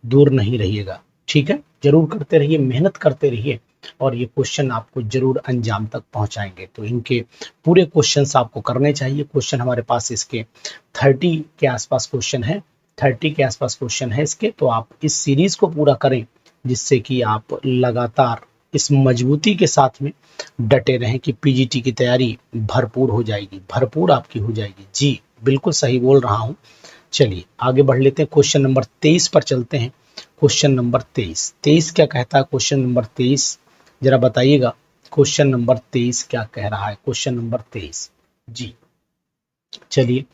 दूर नहीं रहिएगा, ठीक है। जरूर करते रहिए, मेहनत करते रहिए, और ये क्वेश्चन आपको जरूर अंजाम तक पहुंचाएंगे। तो इनके पूरे क्वेश्चंस आपको करने चाहिए। क्वेश्चन हमारे पास इसके 30 के आसपास क्वेश्चन है, 30 के आसपास क्वेश्चन है इसके। तो आप इस सीरीज को पूरा करें, जिससे कि आप लगातार इस मजबूती के साथ में डटे रहें कि पीजीटी की तैयारी भरपूर हो जाएगी, भरपूर आपकी हो जाएगी जी। बिल्कुल सही बोल रहा हूँ। चलिए आगे बढ़ लेते हैं, क्वेश्चन नंबर 23 पर चलते हैं। क्वेश्चन नंबर 23, 23 क्या कहता है? क्वेश्चन नंबर 23 जरा बताइएगा, क्वेश्चन नंबर 23 क्या कह रहा है? क्वेश्चन नंबर 23 जी। चलिए,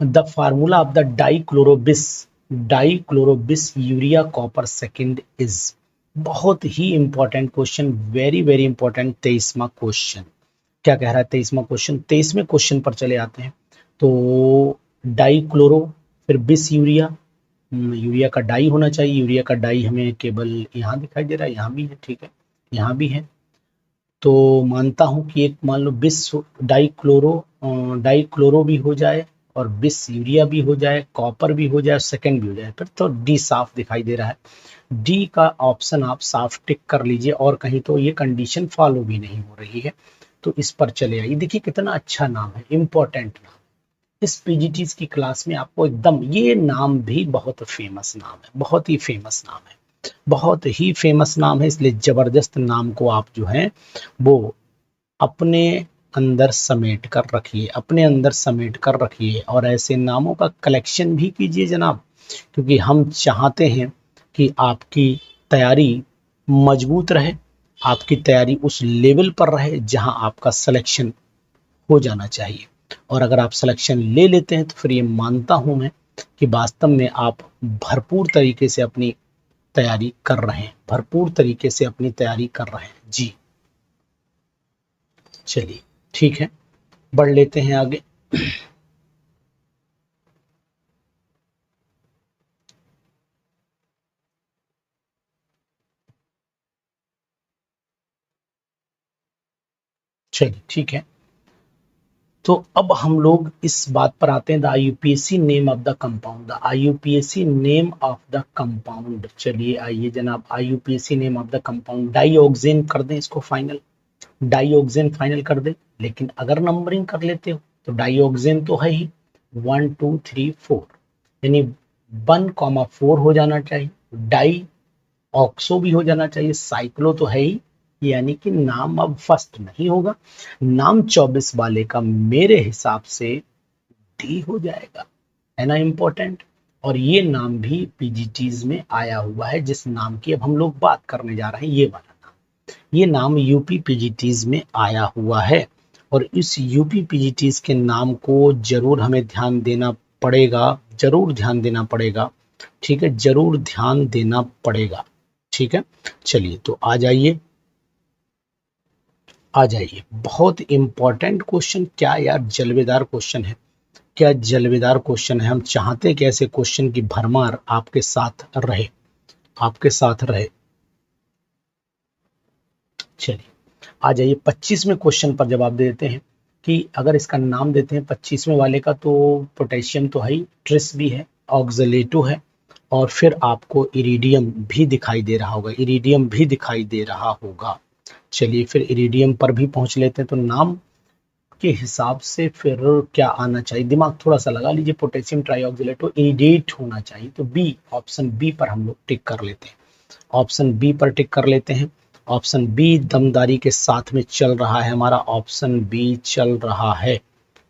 the formula of the dichlorobis, dichlorobis urea copper second is. बहुत ही important question, very very important 23वां क्वेश्चन। क्या कह रहा है 23वां क्वेश्चन? 23वें क्वेश्चन पर चले आते हैं। तो डाइक्लोरो, फिर बिस यूरिया, यूरिया का डाई होना चाहिए। यूरिया का डाई हमें केवल यहाँ दिखाई दे रहा है, यहाँ भी है, ठीक है, यहाँ भी है। तो मानता हूँ कि एक मान लो बिस डाइक्लोरो, डाइक्लोरो भी हो जाए, और बिस यूरिया भी हो जाए, कॉपर भी हो जाए, सेकंड भी हो जाए, फिर तो डी साफ दिखाई दे रहा है। डी का ऑप्शन आप साफ टिक कर लीजिए, और कहीं तो ये कंडीशन फॉलो भी नहीं हो रही है। तो इस पर चले आइए, देखिए कितना अच्छा नाम है, इंपॉर्टेंट नाम। इस पीजीटीज की क्लास में आपको एकदम, ये नाम भी बहुत फेमस नाम है, बहुत ही फेमस नाम है, बहुत ही फेमस नाम है। इसलिए जबरदस्त नाम को आप जो है वो अपने अंदर समेट कर रखिए, अपने अंदर समेट कर रखिए, और ऐसे नामों का कलेक्शन भी कीजिए जनाब, क्योंकि हम चाहते हैं कि आपकी तैयारी मजबूत रहे, आपकी तैयारी उस लेवल पर रहे जहां आपका सिलेक्शन हो जाना चाहिए। और अगर आप सिलेक्शन ले लेते हैं तो फिर ये मानता हूं मैं कि वास्तव में आप भरपूर तरीके से अपनी तैयारी कर रहे हैं, भरपूर तरीके से अपनी तैयारी कर रहे हैं जी। चलिए ठीक है, बढ़ लेते हैं आगे। चलिए ठीक है, तो अब हम लोग इस बात पर आते हैं, the IUPAC name of the compound, the IUPAC name of the compound. चलिए आइए जनाब, IUPAC name of the compound, dioxane कर दें इसको फाइनल, डाइऑक्सेन फाइनल कर दे। लेकिन अगर नंबरिंग कर लेते हो तो डाइऑक्सेन तो है ही, 1 2 3 4, यानी 1,4 हो जाना चाहिए। डाई ऑक्सो भी हो जाना चाहिए, साइक्लो तो है ही, यानी कि नाम अब फर्स्ट नहीं होगा। नाम 24 वाले का मेरे हिसाब से डी हो जाएगा, है ना, इंपॉर्टेंट। और ये नाम भी पीजीटीज में आया हुआ है, जिस नाम की अब हम लोग बात करने जा रहे हैं, ये वाला नाम। ये नाम यूपी पीजीटीज में आया हुआ है और इस यूपी पीजीटीज के नाम को जरूर हमें ध्यान देना पड़ेगा, जरूर ध्यान देना पड़ेगा। ठीक है, जरूर ध्यान देना पड़ेगा। ठीक है, चलिए तो आ जाइए, आ जाइए। बहुत इंपॉर्टेंट क्वेश्चन, क्या यार जलवेदार क्वेश्चन है, क्या जलवेदार क्वेश्चन है। हम चाहते हैं कि ऐसे क्वेश्चन की भरमार आपके साथ रहे, आपके साथ रहे। चलिए आ जाइए, 25वें क्वेश्चन पर जवाब दे देते हैं कि अगर इसका नाम देते हैं 25वें वाले का, तो पोटेशियम तो है ही, ट्रिस भी है, ऑक्जेलेटो है, और फिर आपको इरिडियम भी दिखाई दे रहा होगा, इरिडियम भी दिखाई दे रहा होगा। चलिए फिर इरिडियम पर भी पहुंच लेते हैं। तो नाम के हिसाब से फिर क्या आना चाहिए, दिमाग थोड़ा सा लगा लीजिए। पोटेशियम ट्राईऑक्सिलेटो इरिडेट होना चाहिए, तो बी, ऑप्शन बी पर हम लोग टिक कर लेते हैं, ऑप्शन बी पर टिक कर लेते हैं। ऑप्शन बी दमदारी के साथ में चल रहा है हमारा, ऑप्शन बी चल रहा है।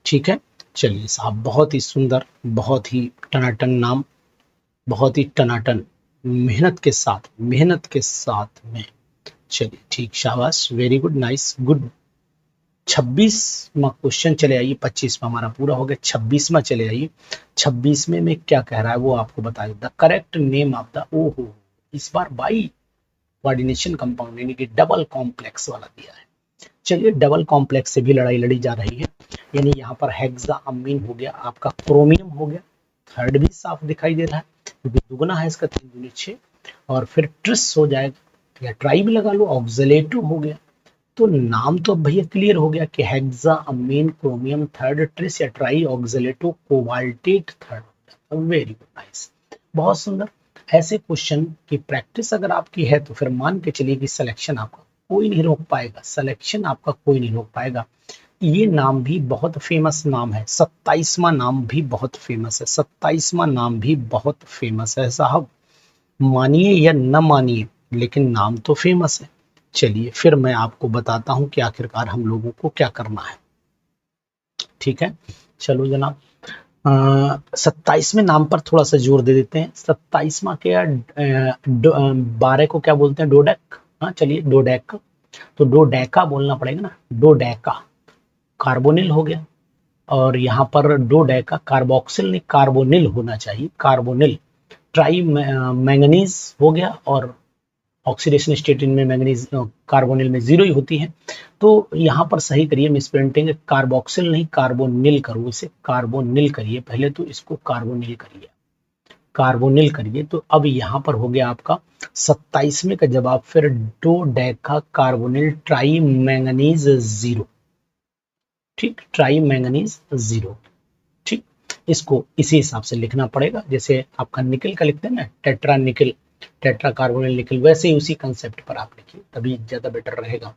ठीक है, चलिए साहब, बहुत ही सुंदर, बहुत ही टनाटन नाम, बहुत ही टनाटन, मेहनत के साथ, मेहनत के साथ में। चलिए ठीक, शाबाश, वेरी गुड, नाइस, गुड। 26वां क्वेश्चन चले आइए, 25वां हमारा पूरा हो गया, 26वां चले आइए। 26वें में क्या कह रहा है वो आपको बताइए। The correct name of the, ओहो, इस बार बाई कोऑर्डिनेशन कंपाउंड यानी कि डबल कॉम्प्लेक्स वाला दिया है। चलिए डबल कॉम्प्लेक्स से भी लड़ाई लड़ी जा रही है, यानी यहाँ पर हेक्साअमीन हो गया, आपका क्रोमियम हो गया, थर्ड भी साफ दिखाई दे रहा है क्योंकि दुगना है इसका, 3 दूनी 6, और फिर ट्रिस हो जाएगा, या ट्राई भी लगा लो, ऑक्जेलेटो हो गया। तो नाम तो भैया क्लियर हो गया कि हेक्साअमीन क्रोमियम थर्ड ट्रिस या try oxalato cobaltate third. Very good, nice, बहुत सुंदर। ऐसे क्वेश्चन की प्रैक्टिस अगर आपकी है तो फिर मान के चलिए कि सिलेक्शन आपका कोई नहीं रोक पाएगा, सिलेक्शन आपका कोई नहीं रोक पाएगा। ये नाम भी बहुत फेमस नाम है, 27वां नाम भी बहुत फेमस है, 27वां नाम भी बहुत फेमस है साहब, मानिए या न मानिए लेकिन नाम तो फेमस है। चलिए फिर मैं आपको बताता हूं कि आखिरकार हम लोगों को क्या करना है। ठीक है, चलो जनाब, 27वें नाम पर थोड़ा सा जोर दे देते हैं। 27वां क्या, 12 को क्या बोलते हैं, डोडेक। हाँ चलिए, डोडेक, तो डोडेका बोलना पड़ेगा ना, डोडेका, कार्बोनिल हो गया, और यहाँ पर डोडेका कार्बोक्सिल नहीं कार्बोनिल होना चाहिए, कार्बोनिल। ट्राई मैंगनीज हो गया, और ऑक्सीडेशन स्टेट इनमें मैंगनीज कार्बोनिल में 0 ही होती है, तो यहाँ पर सही करिए, मिसप्रिंटिंग, कार्बोक्सिल नहीं कार्बोनिल करो, इसे कार्बोनिल करिए, पहले तो इसको कार्बोनिल करिए, कार्बोनिल करिए। तो अब यहाँ पर हो गया आपका 27वें का जवाब फिर डोडेका कार्बोनिल ट्राई मैंगनीज 0। ठीक, ट्राई मैंगनीज 0। ठीक, इसको इसी हिसाब से लिखना पड़ेगा, जैसे आपका निकल का लिखते हैं ना, टेट्रा निकल, टेट्रा कार्बोनिल निकल, वैसे ही उसी कंसेप्ट पर आप लिखिए, तभी ज्यादा बेटर रहेगा।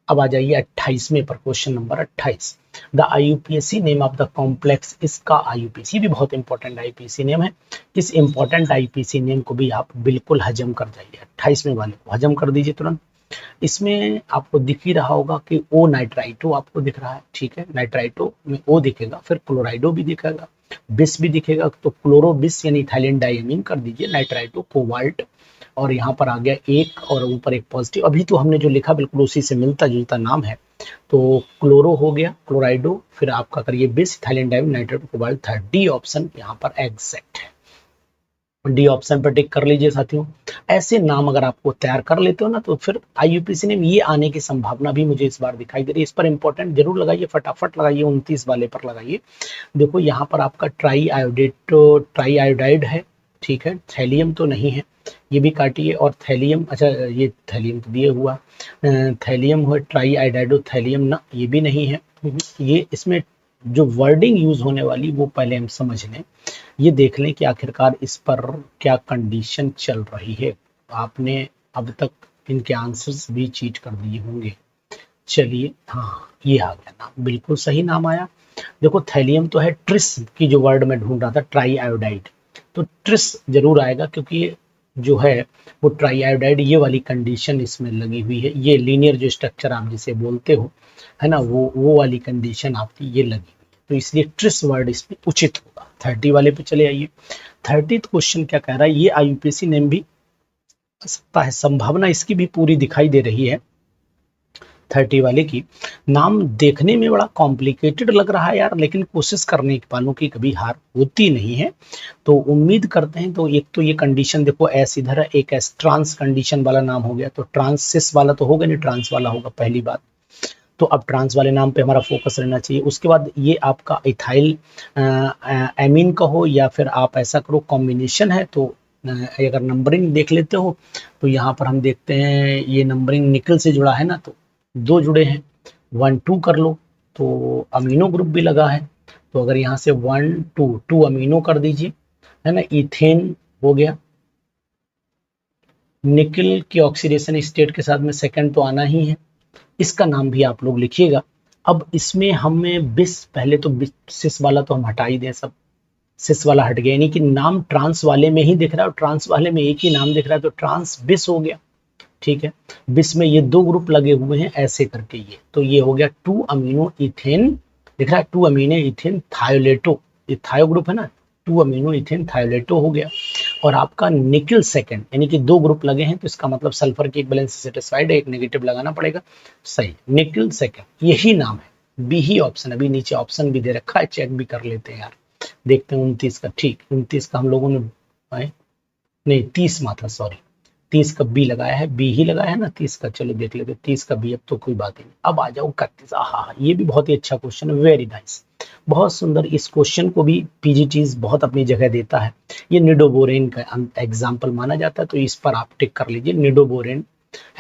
अब आ जाइए 28वें पर, question number 28। The IUPAC name of the complex, इसका आईयूपीएसी भी बहुत इंपॉर्टेंट आईयूपीएसी नेम है, इस इंपॉर्टेंट आईयूपीएसी नेम को भी आप बिल्कुल हजम कर जाइए, 28वें वाले को हजम कर दीजिए तुरंत। इसमें आपको दिख ही रहा होगा कि ओ नाइट्राइटो आपको दिख रहा है, ठीक है, नाइट्राइटो में ओ दिखेगा, फिर क्लोराइडो भी दिखेगा, बिस भी दिखेगा, तो क्लोरो बिस यानी इथाइलिन डाइमीन कर दीजिए, नाइट्राइटो कोबाल्ट, और यहाँ पर आ गया एक और ऊपर एक पॉजिटिव, अभी तो हमने जो लिखा बिल्कुल उसी से मिलता जुलता नाम है, तो क्लोरो हो गया, क्लोराइडो, फिर आपका करिए बिस, ethylene diamine, nitrito cobalt, third D option यहाँ पर एग्जैक्ट है, डी ऑप्शन पर टिक कर लीजिए साथियों। ऐसे नाम अगर आपको तैयार कर लेते हो ना, तो फिर आईयूपीएसी में ये आने की संभावना भी मुझे इस बार दिखाई दे रही है। इस पर इंपॉर्टेंट जरूर लगाइए, फटाफट लगाइए, 29 वाले पर लगाइए। देखो यहाँ पर आपका ट्राई आयोडाइड है, ठीक है, थैलियम तो नहीं है, ये भी काटिए, और थैलियम, अच्छा ये थैलियम तो दिए हुआ, थैलियम हो, ट्राई आयोडाइडो थैलियम ना, ये भी नहीं है। ये इसमें जो वर्डिंग यूज होने वाली वो पहले हम समझ लें, ये देख लें कि आखिरकार इस पर क्या कंडीशन चल रही है। आपने अब तक इनके आंसर्स भी चीट कर दिए होंगे। चलिए हाँ, ये आ गया नाम, बिल्कुल सही नाम आया। देखो थैलियम तो है, ट्रिस की जो वर्ड में ढूंढ रहा था, ट्राई आयोडाइड, तो ट्रिस जरूर आएगा क्योंकि जो है वो ट्राई आयोडाइड, ये वाली कंडीशन इसमें लगी हुई है, ये लीनियर जो स्ट्रक्चर आप जिसे बोलते हो है ना, वो वाली कंडीशन आपकी ये लगी हुई है, तो इसलिए ट्रिस वर्ड इसमें उचित होगा। 30 वाले पे चले आइए। 30 क्वेश्चन क्या कह रहा है, ये आईयूपीएसी नेम भी सकता है, संभावना इसकी भी पूरी दिखाई दे रही है, 30 वाले की। नाम देखने में बड़ा कॉम्प्लिकेटेड लग रहा है यार, लेकिन कोशिश करने वालों की कभी हार होती नहीं है। तो उम्मीद करते हैं। तो एक तो ये कंडीशन देखो, एस इधर है, एक एस ट्रांस कंडीशन वाला नाम हो गया, तो ट्रांसिस वाला तो होगा नहीं, ट्रांस वाला होगा पहली बात। तो अब ट्रांस वाले नाम पे हमारा फोकस रहना चाहिए। उसके बाद ये आपका इथाइल एमीन का हो, या फिर आप ऐसा करो कॉम्बिनेशन है, तो अगर नंबरिंग देख लेते हो तो यहाँ पर हम देखते हैं ये नंबरिंग निकल से जुड़ा है ना, तो 2 जुड़े हैं, 1 2 कर लो तो अमीनो ग्रुप भी लगा है। तो अगर यहाँ से 1 2 2 अमीनो कर दीजिए, है ना, इथेन हो गया। निकल के ऑक्सीडेशन स्टेट के साथ में सेकंड तो आना ही है, इसका नाम भी आप लोग लिखिएगा। अब इसमें हमें बिस, पहले तो बिस सिस वाला तो हम हटा ही दें, सब सिस वाला हट गया, यानी कि नाम ट्रांस वाले में ही दिख रहा है और ट्रांस वाले में एक ही नाम दिख रहा है, तो ट्रांस बिस हो गया। ठीक है, बिस में ये 2 ग्रुप लगे हुए हैं ऐसे करके, ये तो ये हो गया 2 अमीनो इथेन, दिख रहा है 2 अमीनो इथेन थायोलेटो, ये थायो ग्रुप है ना, 2 अमीनो इथेन थायोलेटो हो गया। और आपका निकल सेकंड, यानी कि 2 ग्रुप लगे हैं, तो इसका मतलब सल्फर की एक बैलेंस सेटिस्फाइड है, एक नेगेटिव लगाना पड़ेगा। सही, निकल सेकंड यही नाम है, बी ही ऑप्शन, अभी नीचे ऑप्शन भी दे रखा है, चेक भी कर लेते हैं यार, देखते हैं 29 का। ठीक, 29 का हम लोगों ने नहीं 30 में था, सॉरी 30 का बी लगाया है, बी ही लगाया है ना 30 का, चलो देख लेते 30 का बी, अब तो कोई बात ही नहीं। अब आ जाओ 31, हाँ ये भी बहुत ही अच्छा क्वेश्चन है, वेरी नाइस, बहुत सुंदर। इस क्वेश्चन को भी पीजीटीज बहुत अपनी जगह देता है। ये निडोबोरेन का एग्जाम्पल माना जाता है, तो इस पर आप टिक कर लीजिए, निडोबोरेन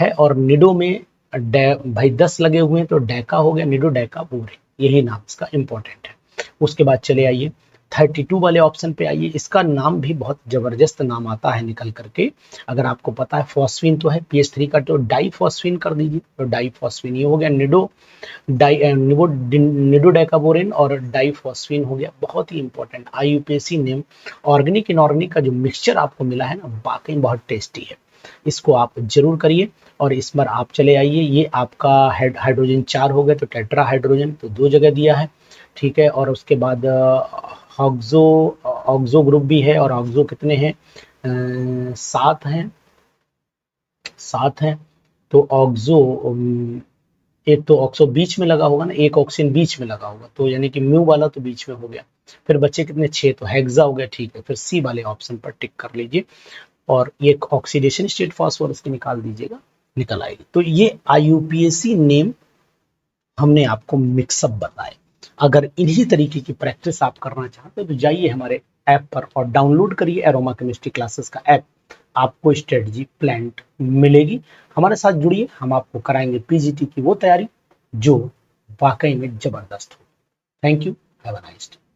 है। और निडो में भाई 10 लगे हुए हैं, तो डैका हो गया, निडो डैका बोरेन, यही नाम इसका इंपॉर्टेंट है। उसके बाद चले आइए 32 वाले ऑप्शन पे आइए, इसका नाम भी बहुत जबरदस्त नाम आता है निकल करके। अगर आपको पता है फॉस्फीन तो है, पीएच3 का, तो डाइफॉस्फीन कर दीजिए, तो डाइफॉस्फीन ये हो गया। निडोडेकाबोरेन और डाइफॉस्फीन हो गया, बहुत ही important IUPAC name. Organic inorganic का जो मिक्सचर आपको मिला है ना, वाकई बहुत टेस्टी है, इसको आप जरूर करिए। और इस बार आप चले आइए, ये आपका हाइड्रोजन 4 हो गया, तो टेट्रा हाइड्रोजन तो 2 जगह दिया है। ठीक है, और उसके बाद ऑक्सो, ऑक्सो ग्रुप भी है, और ऑक्सो कितने हैं, 7 हैं, 7 हैं। तो ऑक्सो, एक तो ऑक्सो बीच में लगा होगा ना, एक ऑक्सीजन बीच में लगा होगा, तो यानी कि म्यू वाला तो बीच में हो गया। फिर बच्चे कितने, 6, तो हेक्सा हो गया। ठीक है, फिर सी वाले ऑप्शन पर टिक कर लीजिए, और ये ऑक्सीडेशन स्टेट फास्फोरस की निकाल दीजिएगा, निकल आएगी। तो ये आईयूपीएसी नेम हमने आपको मिक्सअप बताए। अगर इन्हीं तरीके की प्रैक्टिस आप करना चाहते हैं तो जाइए हमारे ऐप पर और डाउनलोड करिए एरोमा केमिस्ट्री क्लासेस का ऐप, आपको स्ट्रेटजी प्लान मिलेगी। हमारे साथ जुड़िए, हम आपको कराएंगे पीजीटी की वो तैयारी जो वाकई में जबरदस्त हो। Thank you, have a nice day.